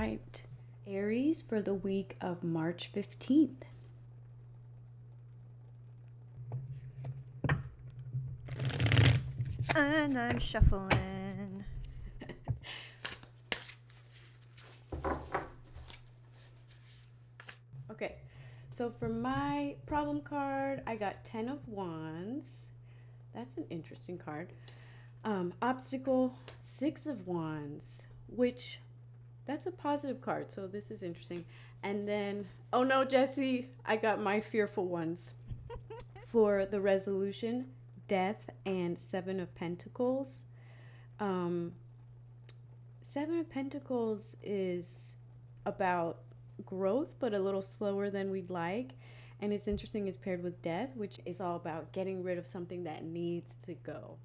right, Aries, for the week of March 15th. And I'm shuffling. Okay, so for my problem card, I got 10 of Wands. That's an interesting card. Obstacle, 6 of Wands, which that's a positive card, so this is interesting. And then, oh no, Jesse, I got my fearful ones. For the resolution, death and 7 of Pentacles. Um, 7 of Pentacles is about growth, but a little slower than we'd like. And it's interesting, it's paired with death, which is all about getting rid of something that needs to go.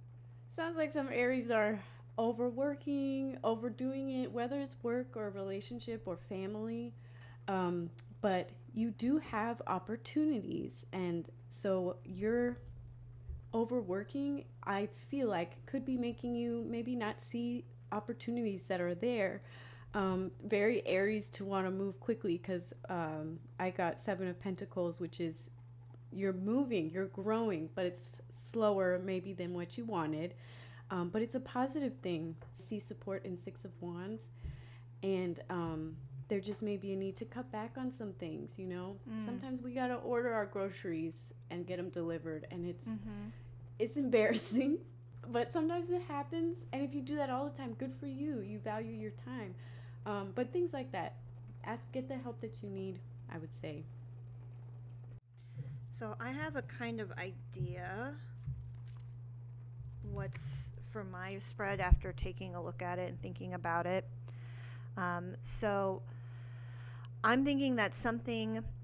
Sounds like some Aries are overworking, overdoing it, whether it's work or relationship or family. Um, but you do have opportunities. And so you're overworking, I feel like, could be making you maybe not see opportunities that are there. Very Aries to want to move quickly because I got 7 of Pentacles, which is you're moving, you're growing, but it's slower maybe than what you wanted. But it's a positive thing. See support in 6 of Wands. And there just may be a need to cut back on some things, you know? Sometimes we got to order our groceries and get them delivered. And it's embarrassing, but sometimes it happens. And if you do that all the time, good for you. You value your time. But things like that, get the help that you need, I would say. So I have a kind of idea what's for my spread after taking a look at it and thinking about it. So I'm thinking that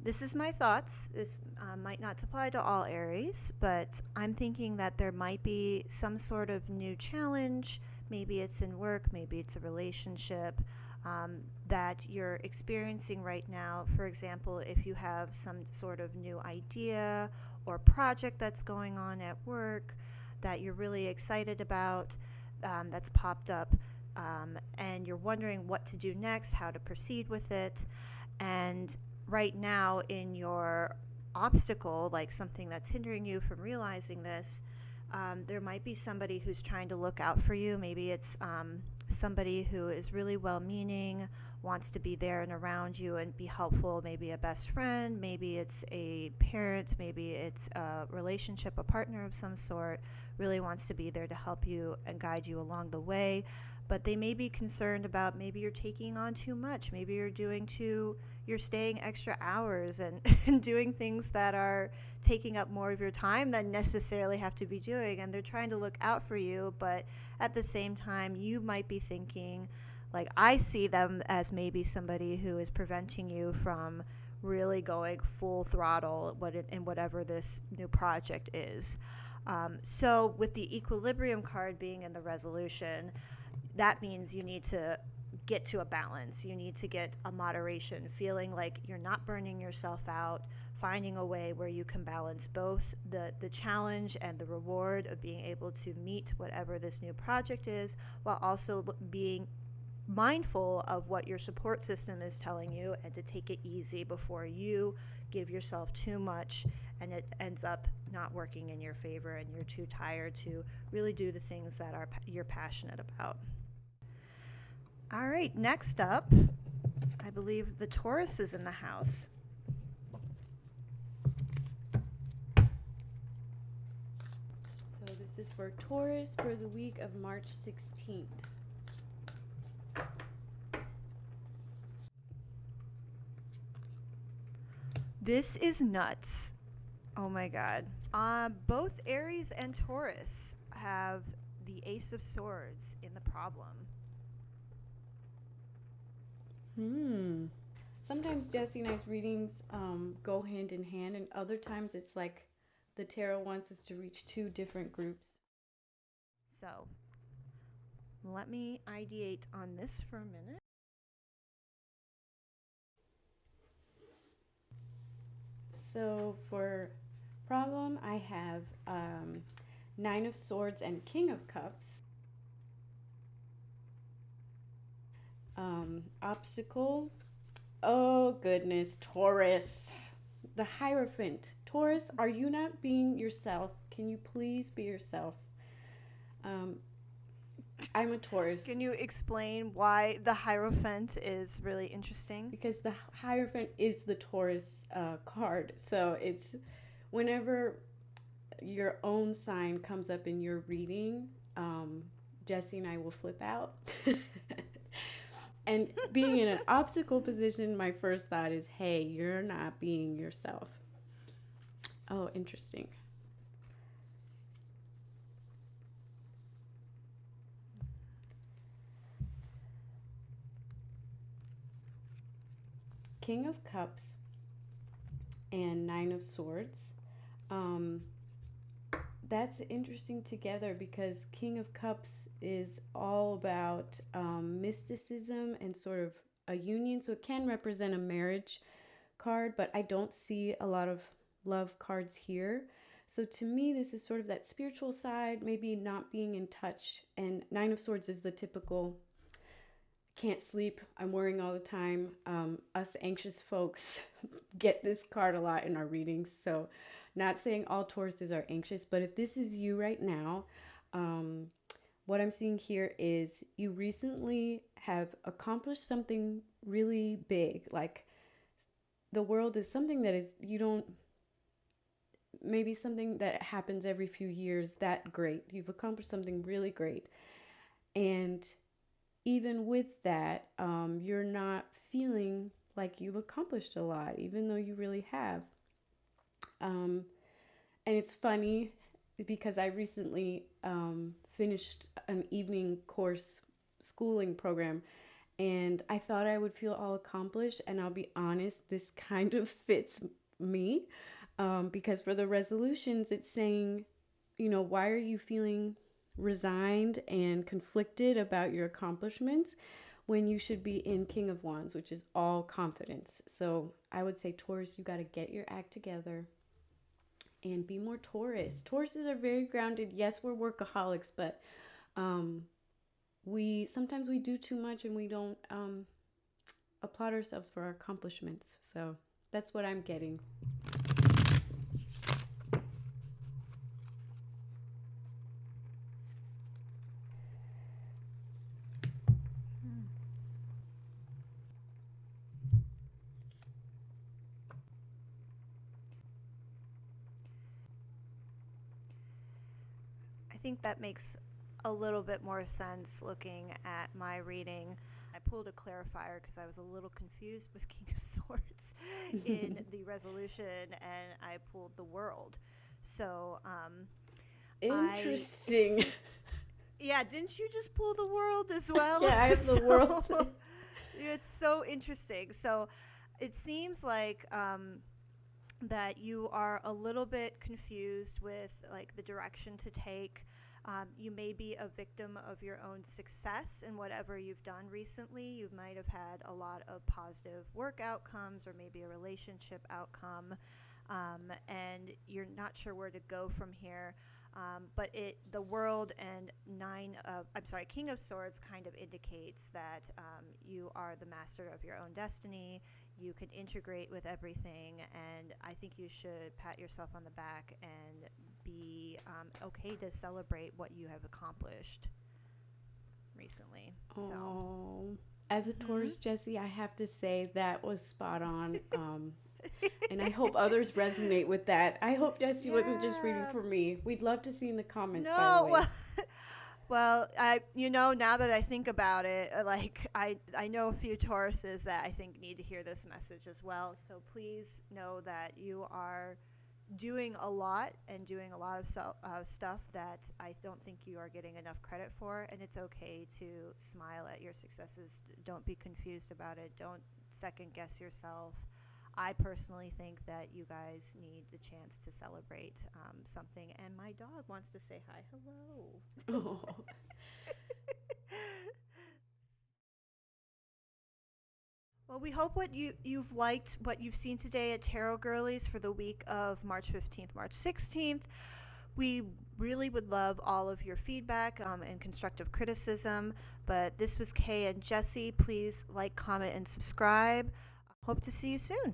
this is my thoughts, this might not apply to all Aries, but I'm thinking that there might be some sort of new challenge. Maybe it's in work, maybe it's a relationship that you're experiencing right now. For example, if you have some sort of new idea or project that's going on at work that you're really excited about, that's popped up, and you're wondering what to do next, how to proceed with it. And right now in your obstacle, like something that's hindering you from realizing this, there might be somebody who's trying to look out for you. Maybe it's somebody who is really well-meaning, wants to be there and around you and be helpful. Maybe a best friend, maybe it's a parent, maybe it's a relationship, a partner of some sort, really wants to be there to help you and guide you along the way. But they may be concerned about maybe you're taking on too much. Maybe you're staying extra hours and, and doing things that are taking up more of your time than necessarily have to be doing. And they're trying to look out for you. But at the same time, you might be thinking, like, I see them as maybe somebody who is preventing you from really going full throttle in whatever this new project is. So with the equilibrium card being in the resolution, that means you need to get to a balance. You need to get a moderation, feeling like you're not burning yourself out, finding a way where you can balance both the challenge and the reward of being able to meet whatever this new project is, while also being mindful of what your support system is telling you, and to take it easy before you give yourself too much and it ends up not working in your favor and you're too tired to really do the things that you're passionate about. All right, next up, I believe the Taurus is in the house. So this is for Taurus for the week of March 16th. This is nuts. Oh my God. Both Aries and Taurus have the Ace of Swords in the problem. Sometimes Jesse and I's readings go hand in hand, and other times it's like the tarot wants us to reach 2 different groups. So let me ideate on this for a minute. So for problem, I have 9 of Swords and King of Cups. Obstacle. Oh, goodness. Taurus. The Hierophant. Taurus, are you not being yourself? Can you please be yourself? Um, I'm a Taurus Can you explain why the Hierophant is really interesting? because the Hierophant is the Taurus card. So it's whenever your own sign comes up in your reading, um, Jesse and I will flip out. And being in an obstacle position, my first thought is, hey, you're not being yourself. Oh, interesting. King of Cups and Nine of Swords. Um, that's interesting together because King of Cups is all about mysticism and sort of a union. So it can represent a marriage card, but I don't see a lot of love cards here. So to me, this is sort of that spiritual side, maybe not being in touch. And Nine of Swords is the typical can't sleep, I'm worrying all the time. Us anxious folks get this card a lot in our readings. So, not saying all Tauruses are anxious, but if this is you right now, um, what I'm seeing here is you recently have accomplished something really big. Like the world is something that is, you don't, maybe something that happens every few years that great. You've accomplished something really great. And even with that, you're not feeling like you've accomplished a lot, even though you really have. Um, and it's funny because I recently finished an evening course schooling program and I thought I would feel all accomplished. And I'll be honest, this kind of fits me because for the resolutions, it's saying, you know, why are you feeling resigned and conflicted about your accomplishments when you should be in King of Wands, which is all confidence? So I would say, Taurus, you got to get your act together and be more Taurus. Tauruses are very grounded. Yes, we're workaholics, but um, we sometimes we do too much and we don't applaud ourselves for our accomplishments. So that's what I'm getting. I think that makes a little bit more sense looking at my reading. I pulled a clarifier because I was a little confused with King of Swords in the resolution, and I pulled the world. So, it's Interesting. yeah. Didn't you just pull the world as well? Yeah, I have the world. So it's so interesting. So it seems like that you are a little bit confused with like the direction to take. You may be a victim of your own success in whatever you've done recently. You might have had a lot of positive work outcomes or maybe a relationship outcome, and you're not sure where to go from here. But the world and King of Swords kind of indicates that you are the master of your own destiny. You can integrate with everything, and I think you should pat yourself on the back and be okay to celebrate what you have accomplished recently. So, Oh, as a mhm. Taurus, Jesse, I have to say that was spot on. And I hope others resonate with that. I hope Jesse wasn't just reading Yeah. for me. We'd love to see in the comments, by the No, way. well, well, now that I think about it, like I know a few Tauruses that I think need to hear this message as well. So please know that you are doing a lot and doing a lot of stuff that I don't think you are getting enough credit for, and it's okay to smile at your successes. Don't be confused about it. Don't second guess yourself. I personally think that you guys need the chance to celebrate something, and my dog wants to say hi. Hello. Oh, Well, we hope you've liked what you've seen today at Tarot Girlies for the week of March 15th, March 16th. We really would love all of your feedback and constructive criticism. But this was Kay and Jesse. Please like, comment, and subscribe. Hope to see you soon.